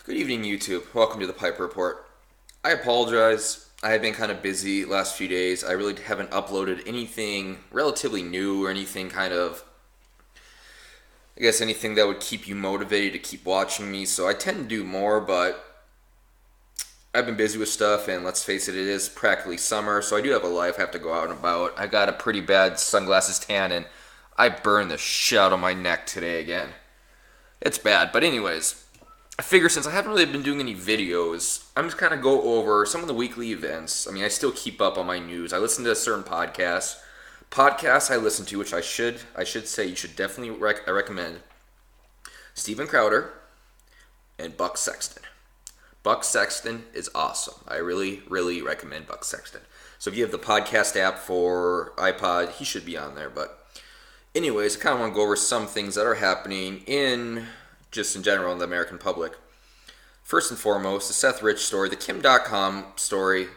Good evening, YouTube. Welcome to the Pipe Report. I apologize. I have been kind of busy last few days. I really haven't uploaded anything relatively new or anything anything that would keep you motivated to keep watching me. So I tend to do more, but I've been busy with stuff, and let's face it, it is practically summer, so I do have a life. I have to go out and about. I got a pretty bad sunglasses tan, and I burned the shit out of my neck today again. It's bad, but anyways. I figure since I haven't really been doing any videos, I'm just kind of go over some of the weekly events. I mean, I still keep up on my news. I listen to certain podcasts. Podcasts I listen to, which I should say you should definitely recommend. Steven Crowder and Buck Sexton. Buck Sexton is awesome. I really, really recommend Buck Sexton. So if you have the podcast app for iPod, he should be on there. But anyways, I kind of want to go over some things that are happening in general in the American public. First and foremost, the Seth Rich story, the Kim.com story,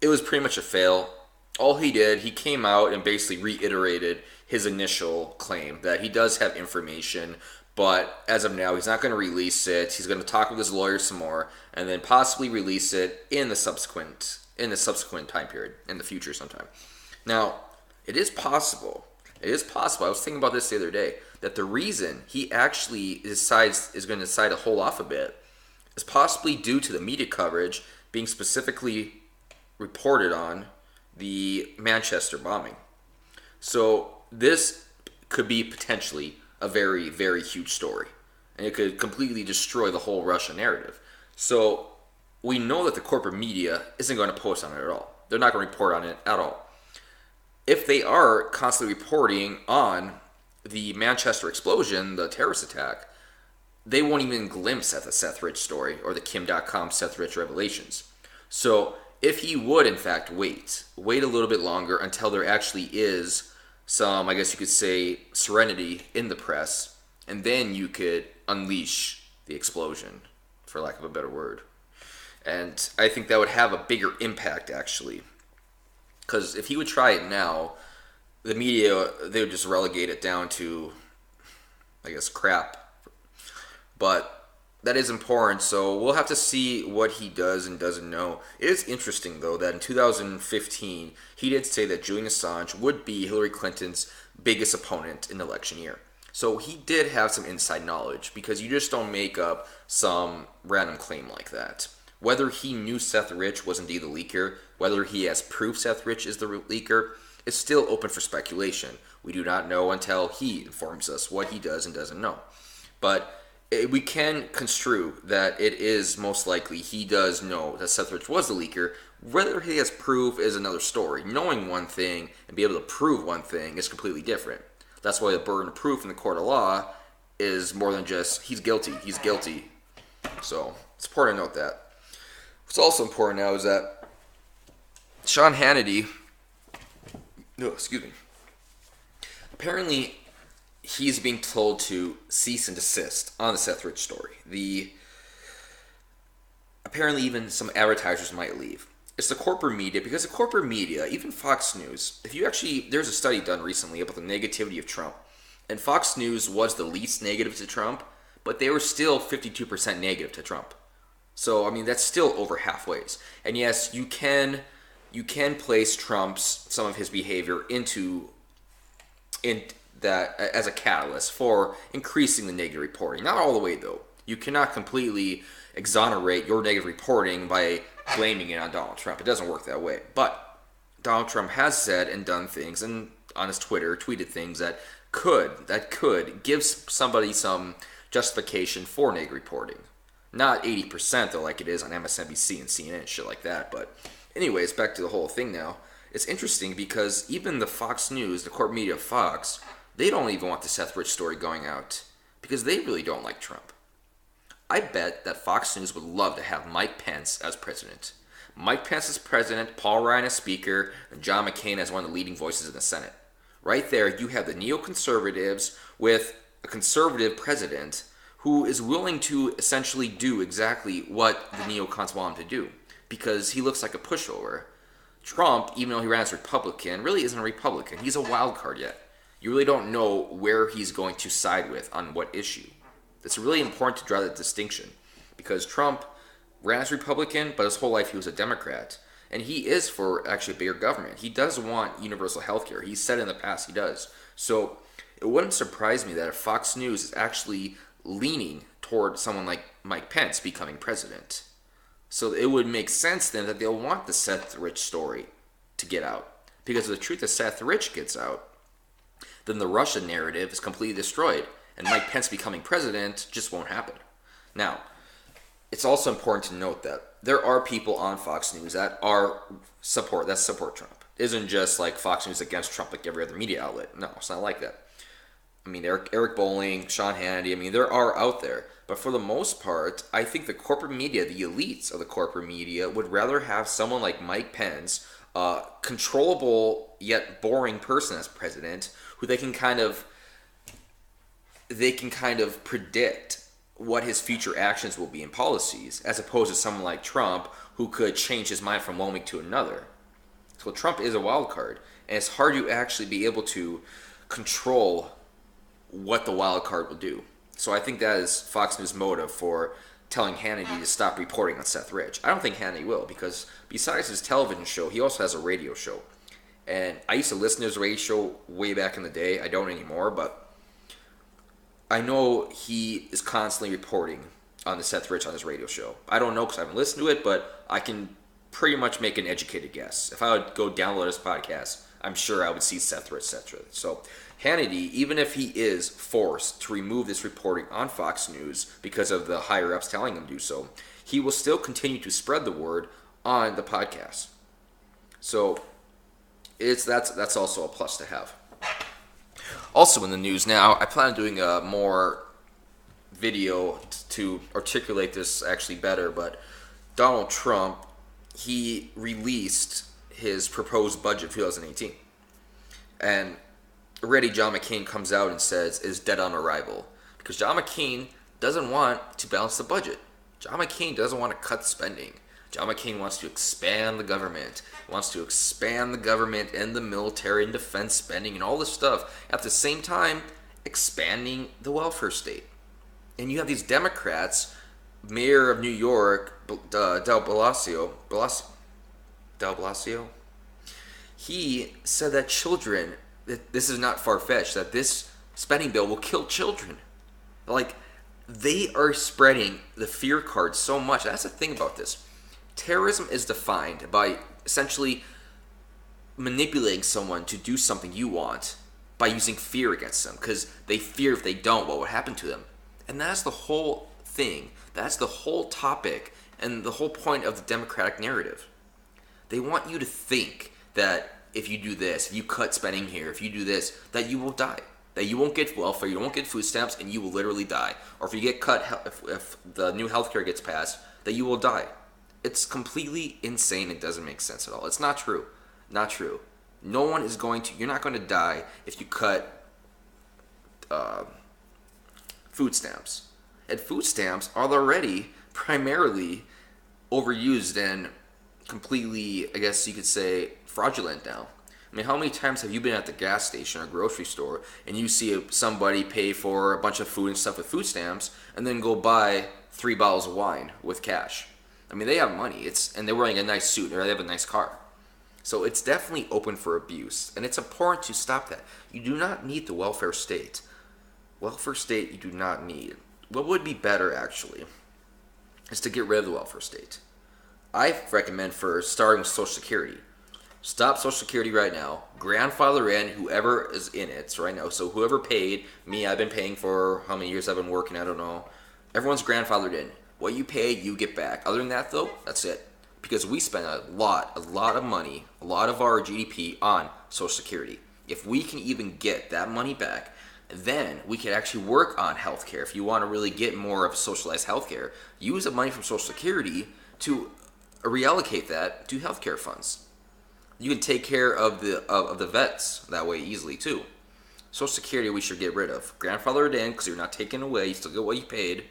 it was pretty much a fail. All he did, he came out and basically reiterated his initial claim that he does have information, but as of now, he's not going to release it. He's going to talk with his lawyer some more, and then possibly release it in the subsequent time period, in the future sometime. Now, it is possible, I was thinking about this the other day, that the reason he actually is going to decide to hold off a bit is possibly due to the media coverage being specifically reported on the Manchester bombing. So this could be potentially a very, very huge story, and it could completely destroy the whole Russia narrative. So we know that the corporate media isn't going to post on it at all. They're not going to report on it at all. If they are constantly reporting on the Manchester explosion, the terrorist attack, they won't even glimpse at the Seth Rich story or the Kim.com Seth Rich revelations. So if he would, in fact, wait a little bit longer until there actually is some, I guess you could say, serenity in the press, and then you could unleash the explosion, for lack of a better word. And I think that would have a bigger impact, actually. Because if he would try it now, the media, they would just relegate it down to, I guess, crap. But that is important, so we'll have to see what he does and doesn't know. It is interesting, though, that in 2015, he did say that Julian Assange would be Hillary Clinton's biggest opponent in the election year. So he did have some inside knowledge, because you just don't make up some random claim like that. Whether he knew Seth Rich was indeed the leaker, whether he has proof Seth Rich is the leaker, is still open for speculation. We do not know until he informs us what he does and doesn't know. But we can construe that it is most likely he does know that Seth Rich was the leaker. Whether he has proof is another story. Knowing one thing and be able to prove one thing is completely different. That's why the burden of proof in the court of law is more than just he's guilty. So it's important to note that. What's also important now is that Sean Hannity, apparently he's being told to cease and desist on the Seth Rich story. Apparently even some advertisers might leave. It's the corporate media, because the corporate media, even Fox News, there's a study done recently about the negativity of Trump, and Fox News was the least negative to Trump, but they were still 52% negative to Trump. So, I mean, that's still over halfway. And yes, you can place some of his behavior in that as a catalyst for increasing the negative reporting. Not all the way, though. You cannot completely exonerate your negative reporting by blaming it on Donald Trump. It doesn't work that way. But Donald Trump has said and done things, and on his Twitter tweeted things that could give somebody some justification for negative reporting. Not 80% though, like it is on MSNBC and CNN and shit like that. But anyways, back to the whole thing now. It's interesting because even the Fox News, the corporate media of Fox, they don't even want the Seth Rich story going out because they really don't like Trump. I bet that Fox News would love to have Mike Pence as president. Mike Pence as president, Paul Ryan as speaker, and John McCain as one of the leading voices in the Senate. Right there, you have the neoconservatives with a conservative president who is willing to essentially do exactly what the neocons want him to do, because he looks like a pushover. Trump, even though he ran as a Republican, really isn't a Republican. He's a wild card yet. You really don't know where he's going to side with on what issue. It's really important to draw that distinction. because Trump ran as Republican, but his whole life he was a Democrat. And he is for actually bigger government. He does want universal health care. He said in the past he does. So it wouldn't surprise me that if Fox News is actually leaning toward someone like Mike Pence becoming president. So it would make sense then that they'll want the Seth Rich story to get out. Because if the truth of Seth Rich gets out, then the Russia narrative is completely destroyed. And Mike Pence becoming president just won't happen. Now, it's also important to note that there are people on Fox News that support Trump. It isn't just like Fox News against Trump like every other media outlet. No, it's not like that. I mean, Eric Bolling, Sean Hannity, I mean, there are out there. But for the most part, I think the corporate media, the elites of the corporate media, would rather have someone like Mike Pence, a controllable yet boring person as president, who they can kind of predict what his future actions will be in policies, as opposed to someone like Trump, who could change his mind from one week to another. So Trump is a wild card, and it's hard to actually be able to control what the wild card will do. So I think that is Fox News' motive for telling Hannity to stop reporting on Seth Rich. I don't think Hannity will, because besides his television show, he also has a radio show. And I used to listen to his radio show way back in the day. I don't anymore, but I know he is constantly reporting on the Seth Rich on his radio show. I don't know because I haven't listened to it, but I can pretty much make an educated guess. If I would go download his podcast, I'm sure I would see Seth Rich, etc. So Hannity, even if he is forced to remove this reporting on Fox News because of the higher-ups telling him to do so, he will still continue to spread the word on the podcast. So that's also a plus to have. Also in the news now, I plan on doing a more video to articulate this actually better, but Donald Trump, he released his proposed budget for 2018. And already John McCain comes out and says is dead on arrival. Because John McCain doesn't want to balance the budget. John McCain doesn't want to cut spending. John McCain wants to expand the government. He wants to expand the government and the military and defense spending and all this stuff. At the same time, expanding the welfare state. And you have these Democrats, Mayor of New York, Del Blasio, he said that children, that this is not far-fetched, that this spending bill will kill children. Like, they are spreading the fear card so much. That's the thing about this. Terrorism is defined by essentially manipulating someone to do something you want by using fear against them, because they fear if they don't, what will happen to them. And that's the whole thing. That's the whole topic and the whole point of the Democratic narrative. They want you to think that if you do this, if you cut spending here, if you do this, that you will die. That you won't get welfare, you won't get food stamps, and you will literally die. Or if you get cut, if the new healthcare gets passed, that you will die. It's completely insane. It doesn't make sense at all. It's not true. Not true. No one is going to, you're not going to die if you cut food stamps. And food stamps are already primarily overused and completely, I guess you could say, fraudulent now. I mean, how many times have you been at the gas station or grocery store and you see somebody pay for a bunch of food and stuff with food stamps and then go buy 3 bottles of wine with cash? I mean, they have money, and they're wearing a nice suit, or they have a nice car. So it's definitely open for abuse, and it's important to stop that. You do not need the welfare state. Welfare state you do not need. What would be better, actually, is to get rid of the welfare state. I recommend first starting with Social Security. Stop Social Security right now. Grandfather in whoever is in it right now. So whoever paid, me, I've been paying for how many years I've been working, I don't know. Everyone's grandfathered in. What you pay, you get back. Other than that, though, that's it. Because we spend a lot of money, a lot of our GDP on Social Security. If we can even get that money back, then we can actually work on healthcare. If you want to really get more of socialized healthcare, use the money from Social Security to reallocate that to healthcare funds. You can take care of the vets that way easily too. Social Security we should get rid of. Grandfathered in because you're not taking away, you still get what you paid.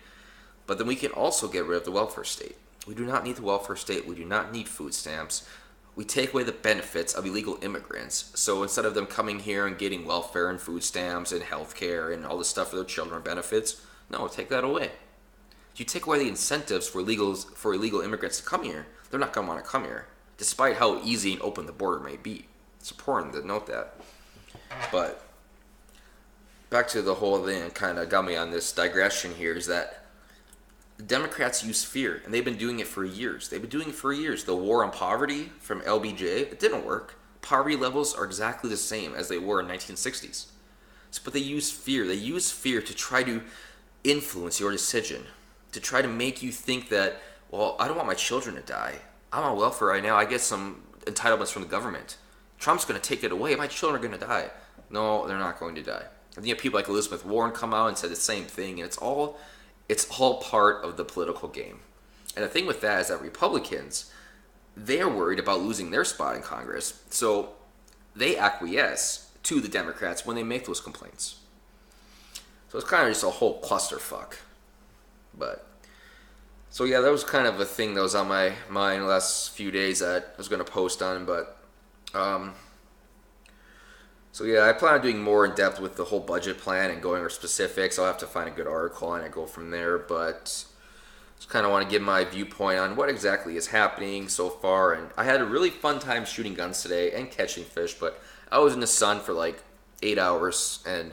But then we can also get rid of the welfare state. We do not need the welfare state. We do not need food stamps. We take away the benefits of illegal immigrants. So instead of them coming here and getting welfare and food stamps and health care and all this stuff for their children benefits, no, take that away. You take away the incentives for illegal immigrants to come here, they're not going to want to come here, despite how easy and open the border may be. It's important to note that. But back to the whole thing that kind of got me on this digression here is that the Democrats use fear, and they've been doing it for years. They've been doing it for years. The war on poverty from LBJ, it didn't work. Poverty levels are exactly the same as they were in 1960s. But they use fear. They use fear to try to influence your decision, to try to make you think that, well, I don't want my children to die. I'm on welfare right now. I get some entitlements from the government. Trump's going to take it away. My children are going to die. No, they're not going to die. And you have people like Elizabeth Warren come out and said the same thing, and it's all part of the political game. And the thing with that is that Republicans, they're worried about losing their spot in Congress, so they acquiesce to the Democrats when they make those complaints. So it's kind of just a whole clusterfuck. But so yeah, that was kind of a thing that was on my mind the last few days that I was going to post on. But so yeah, I plan on doing more in depth with the whole budget plan and going over specifics. I'll have to find a good article and I go from there. But just kind of want to give my viewpoint on what exactly is happening so far. And I had a really fun time shooting guns today and catching fish, but I was in the sun for like 8 hours, and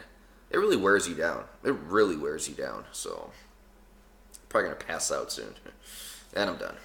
it really wears you down. It really wears you down. So, probably going to pass out soon. And I'm done.